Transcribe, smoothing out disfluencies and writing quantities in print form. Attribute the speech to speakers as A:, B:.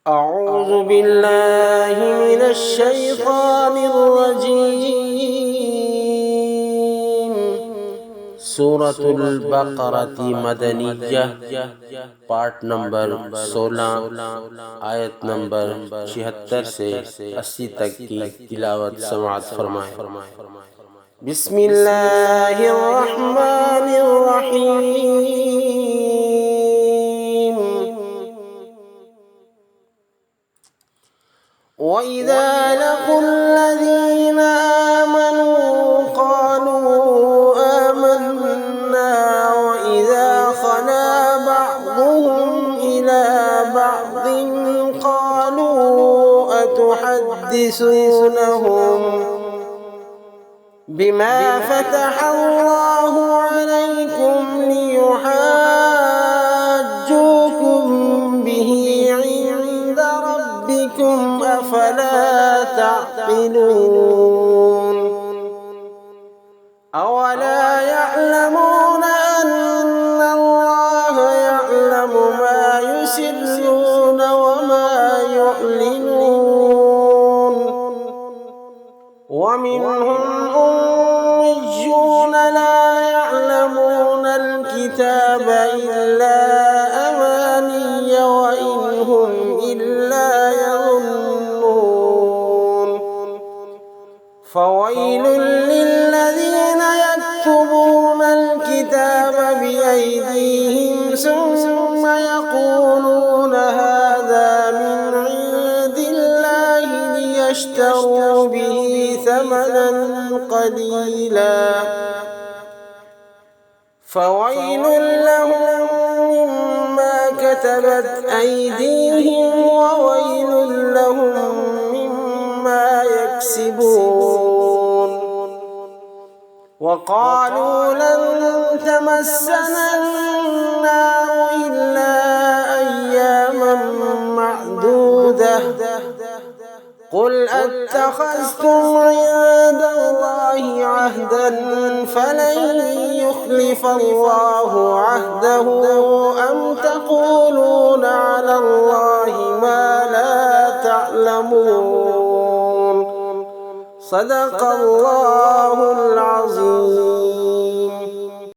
A: أعوذ بالله من الشيطان الرجيم. سورة البقرة مدنية پارٹ نمبر 16 آیت نمبر 76 سے 80 تک کی تلاوت سماعت فرمائیں۔ بسم اللہ الرحمن الرحیم۔ وَإِذَا لَقُوا الَّذِينَ آمَنُوا قَالُوا آمَنَّا وَإِذَا خَلَا بَعْضُهُمْ إِلَى بَعْضٍ قَالُوا أَتُحَدِّثُونَهُم بِمَا فَتَحَ اللَّهُ عَلَيْكُمْ لِيُحَاجُّوكُم بِهِ عِندَ رَبِّكُمْ أَفَلَا تَعْقِلُونَ أَوَلَا يَعْلَمُونَ أَنَّ اللَّهَ يَعْلَمُ مَا يُسِرُّونَ وَمَا يُعْلِنُونَ وَمِنْهُمْ أُمِّيُّونَ لَا يَعْلَمُونَ الْكِتَابَ إِلَّا أَمَانِيَّ وَإِنْ هُمْ إِلَّا يَظُنُّونَ فَوَيْلٌ لِّلَّذِينَ يَكْتُبُونَ الْكِتَابَ بِأَيْدِيهِمْ ثُمَّ يَقُولُونَ هَذَا مِنْ عِندِ اللَّهِ لِيَشْتَرُوا بِهِ ثَمَنًا قَلِيلًا فَوَيْلٌ لَّهُم مِّمَّا كَتَبَتْ أَيْدِيهِمْ وَوَيْلٌ لَّهُم مِّمَّا يَكْسِبُونَ وَقَالُوا لَن تَمَسَّنَا النَّارُ إِلَّا أَيَّامًا مَّعْدُودَةً قُلْ أَتَّخَذْتُمْ عِندَ اللَّهِ عَهْدًا فَلَن يُخْلِفَ اللَّهُ عَهْدَهُ أَمْ تَقُولُونَ عَلَى اللَّهِ مَا لَا تعلمون صدق الله العظيم۔